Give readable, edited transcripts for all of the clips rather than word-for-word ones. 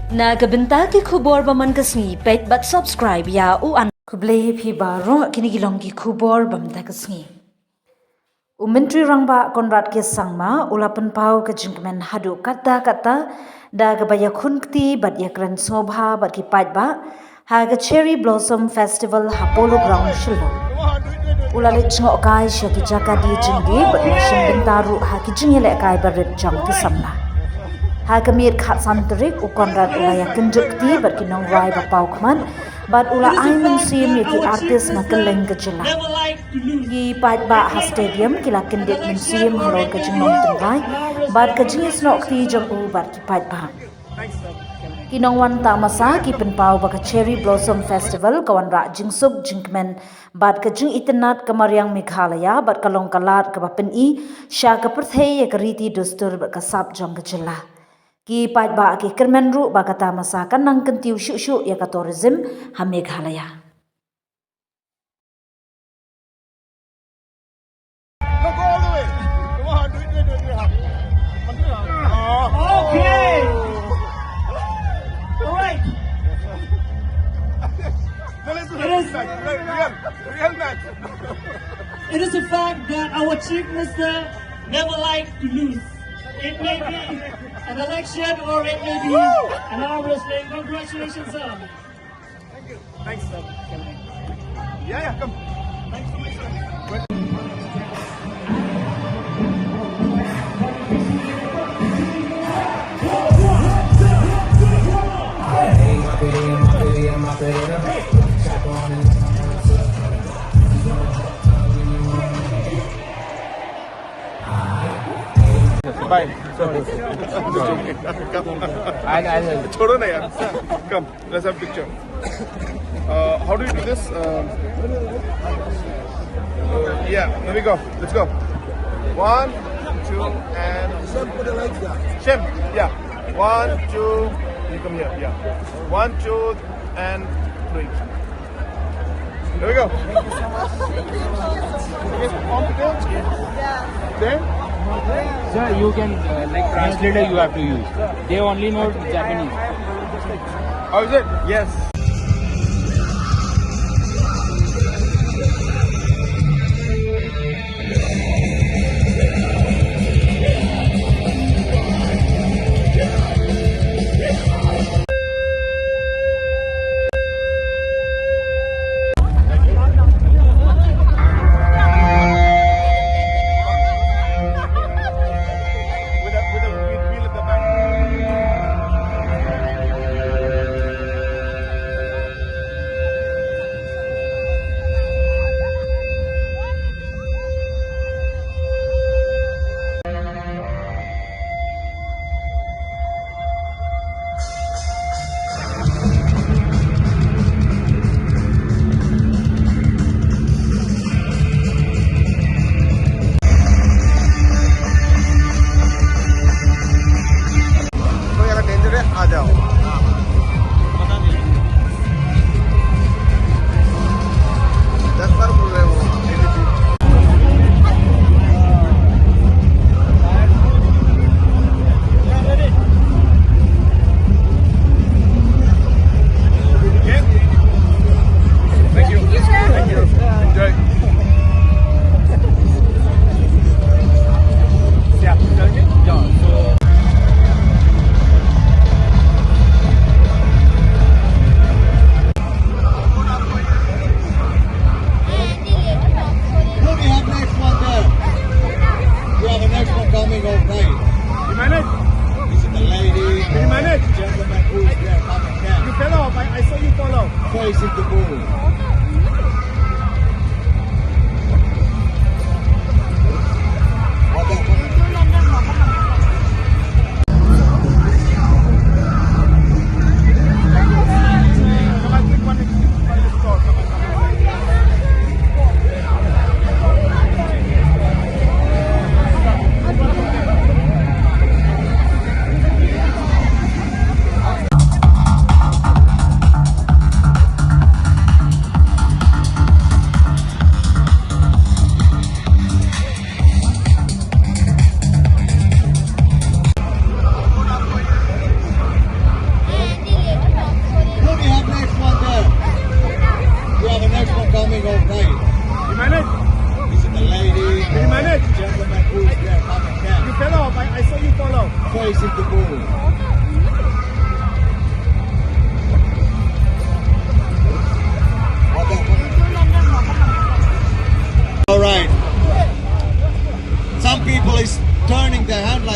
Nagabenta ki khubor baman kasngi pet but subscribe ya u an kuble phi baro kini gilong ki khubor bamta kasngi Umentri rangba Conrad K Sangma ulapan pau ke jingmen hadu kata da gabaya khunkti bat yakran sobha bat ki paidbah ha ga cherry blossom festival ha polo ground shilo ulale chngo kai shaki jaka di jingdi bat nation bentaru ha ki jingele kai barit jang ki samna ha kamir khat santrik u Conrad ulaya kenjukti bat ki nong rai ba pau khman bat ula aiman sim ki artist na keleng gejela ki paidbah ha stadium kila kendit men sim halo ke jingong tengrai bat ke jingis nok ti jong u bat ki paidbah kinong wan tamasa ki penpau ba cherry blossom festival kawan ra jingsub jingmen bat ke jing itnat kamaryang meghalaya bat kalong kalat ka bapen I sha ka perthei ka riti dustur ba ka sap jong gejela ki paidbah ki kermenru ba kata masa kanang kentiu shu ya ka tourism ha meghalaya Okay. All right. It is a fact that our Chief Minister never likes to lose. It may be an election or it may be an arm wrestling. Congratulations, sir. Thank you. Thanks, sir. Yeah, come. Thanks so much, sir. Bye. Sorry. Come. Come. Let's have a picture. How do you do this? Yeah. There we go. Let's go. 1, 2, and Shem. Yeah. 1, 2. You come here. Yeah. 1, 2, and 3. There we go. Yes, on the page? Yeah. There? Sir, you can, like translator you have to use. They only know Japanese. How is it? Yes. Facing the ball.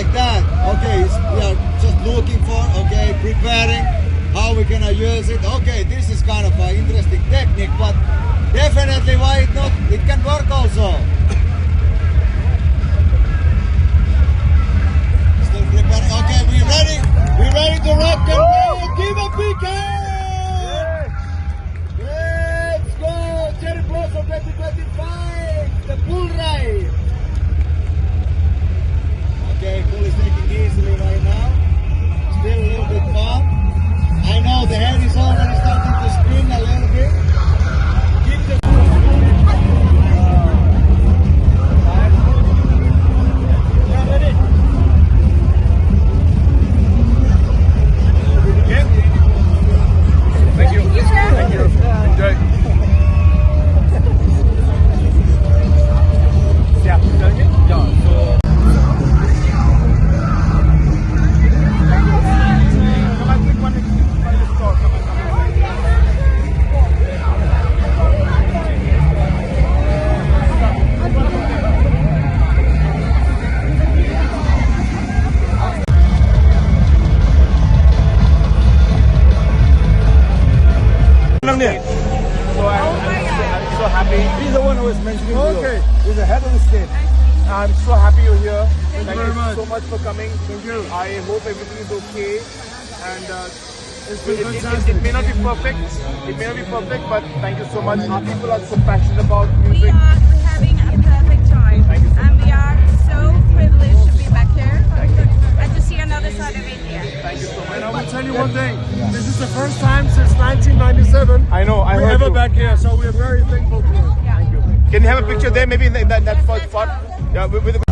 like that. Okay, we are just looking for, okay, preparing how we're gonna use it. Okay, this is kind of an interesting technique, but definitely why not? It can work also. Still preparing. Okay, we ready? We ready to rock and roll? Give a big hand! Let's go! Cherry Blossom 2025, the bull ride. Okay, bull is taking easily right now. Still a little bit fun. I know the head is already starting to spin a little bit. Keep the Thank you. Thank you. Enjoy. Yeah, telling me? Yeah, so Come on, quick one. By the store. Come on. So I'm so happy. He's the one who was mentioning Okay. He's the head of the state. I'm so happy you're here. Thank you very much. so much for coming. Thank you. I hope everything is okay. And It's been fantastic. it may not be perfect. It may not be perfect, but thank you so much. Our people are so passionate about We music. are having a perfect time, Thank you so and we are so privileged to be back here and to see another side of India. Thank you so much. And I will tell you one thing. This is the first time since 1997 I know. I we're heard ever you. back here, so we're very thankful for it. Can you have a picture there, maybe in that first spot? Yeah, with the